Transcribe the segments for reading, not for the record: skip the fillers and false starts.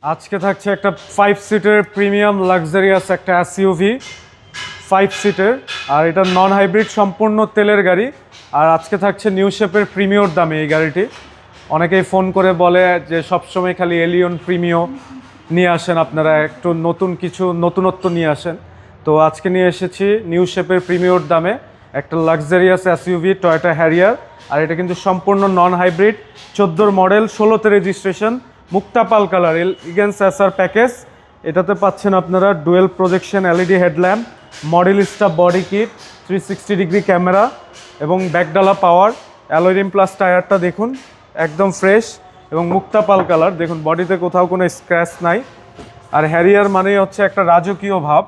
আজকে থাকছে একটা 5 সিটের প্রিমিয়াম লাক্সারিয়াস একটা এসইউভি 5 সিটের, আর এটা নন হাইব্রিড সম্পূর্ণ তেলের গাড়ি। আর আজকে থাকছে নিউ শেপের প্রিমিয়র দামে এই গাড়িটি। অনেকেই ফোন করে বলে যে সবসময় খালি এলিয়ন প্রিমিয়র নিয়ে আসেন, আপনারা একটু নতুন কিছু নতুনত্ব নিয়ে আসেন। তো আজকে নিয়ে এসেছি নিউ শেপের প্রিমিয়র দামে একটা লাক্সারিয়াস এসইউভি টয়োটা হ্যারিয়ার। আর এটা কিন্তু সম্পূর্ণ নন হাইব্রিড, 14 মডেল, 16তে রেজিস্ট্রেশন, মুক্তাপাল কালার, এলিগেন্স এসআর প্যাকেজ। এটাতে পাচ্ছেন আপনারা dual projection LED headlamp, modellista body kit, 360 degree camera এবং ব্যাকডালা পাওয়ার, অ্যালয় রিম প্লাস টায়ারটা দেখুন একদম ফ্রেশ এবং মুক্তাপাল কালার। দেখুন বডিতে কোথাও কোনো স্ক্র্যাচ নাই। আর হ্যারিয়ার মানেই হচ্ছে একটা রাজকীয় ভাব,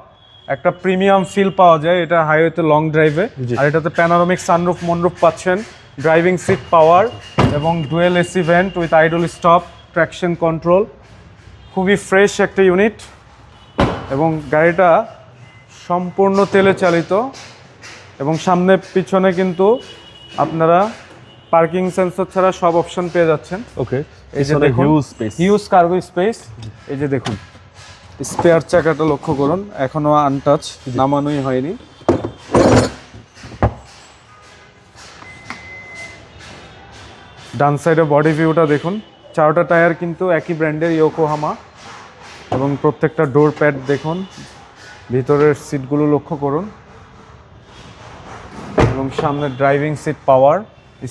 একটা প্রিমিয়াম ফিল পাওয়া যায় এটা হাইওয়েতে লং ড্রাইভে। আর এটাতে প্যানোরামিক সানরুফ মনরুফ পাচ্ছেন, ড্রাইভিং সিট পাওয়ার এবং dual AC vent with idle stop, traction control. খুবই ফ্রেশ একটা ইউনিট এবং গাড়িটা সম্পূর্ণ তেলে চালিত এবং সামনে পিছনে কিন্তু আপনারা পার্কিং সেন্সর ছাড়া সব অপশন পেয়ে যাচ্ছেন। ওকে, এই যে দেখুন হিউজ কার্গো স্পেস। এই যে দেখুন স্পেয়ার চাকাটা লক্ষ্য করুন, এখনো আনটাচ, নামানোই হয়নি। ডান সাইডে বডি ভিউটা দেখুন, 4টা টায়ার কিন্তু একই ব্র্যান্ডের ইয়োকোহামা এবং প্রত্যেকটা ডোর প্যাড দেখুন, ভিতরের সিটগুলো লক্ষ্য করুন এবং সামনে driving seat power,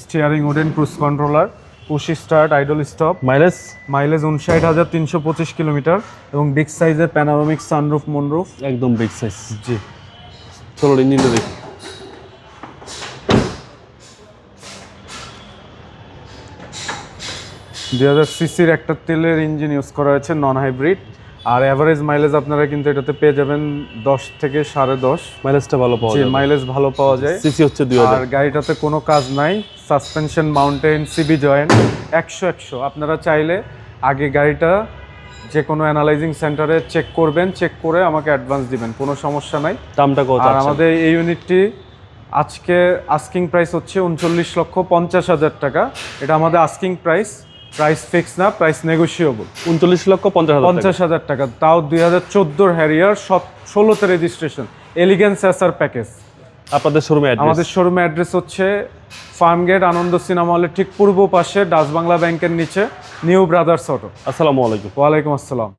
steering wooden cruise controller, push start, idle stop. Mileage 59,325 kilometre এবং বিগ সাইজের প্যানোরামিক সানরুফ মনরুফ, একদম বিগ সাইজ। জি। চলো ইঞ্জিনটা দেখি। 2000 সিসির একটা তেলের ইঞ্জিন ইউজ করা হয়েছে, নন হাইব্রিড। আর অ্যাভারেজ মাইলেজ আপনারা কিন্তু এটাতে পেয়ে যাবেন 10 থেকে 10.5। মাইলেজটা ভালো পাওয়া যায়, মাইলেজ ভালো পাওয়া যায়। সিসি হচ্ছে 2000। আর গাড়িটাতে কোনো কাজ নাই, সাসপেনশন মাউন্টেন, সিবি জয়েন্ট 100 আপনারা চাইলে আগে গাড়িটা যে কোনো অ্যানালাইজিং সেন্টারে চেক করবেন, চেক করে আমাকে অ্যাডভান্স দিবেন, কোনো সমস্যা নাই। দামটা কত? আর আমাদের এই ইউনিটটি আজকে আস্কিং প্রাইস হচ্ছে 39,50,000 টাকা। এটা আমাদের আস্কিং প্রাইস ফিক্স না, প্রাইস নেগোশিয়েবল। 39,50,000 টাকা, তাও 2014 হ্যারিয়ার, 16তে রেজিস্ট্রেশন, এলিগেন্স এসআর প্যাকেজ। আপনাদের শোরুমে আমাদের শোরুমে অ্যাড্রেস হচ্ছে ফার্মগেট আনন্দ সিনেমা হলের ঠিক পূর্ব পাশে, ডাচ বাংলা ব্যাংকের নিচে, নিউ ব্রাদার্স অটো। আসসালামু আলাইকুম। ওয়ালাইকুম আসসালাম।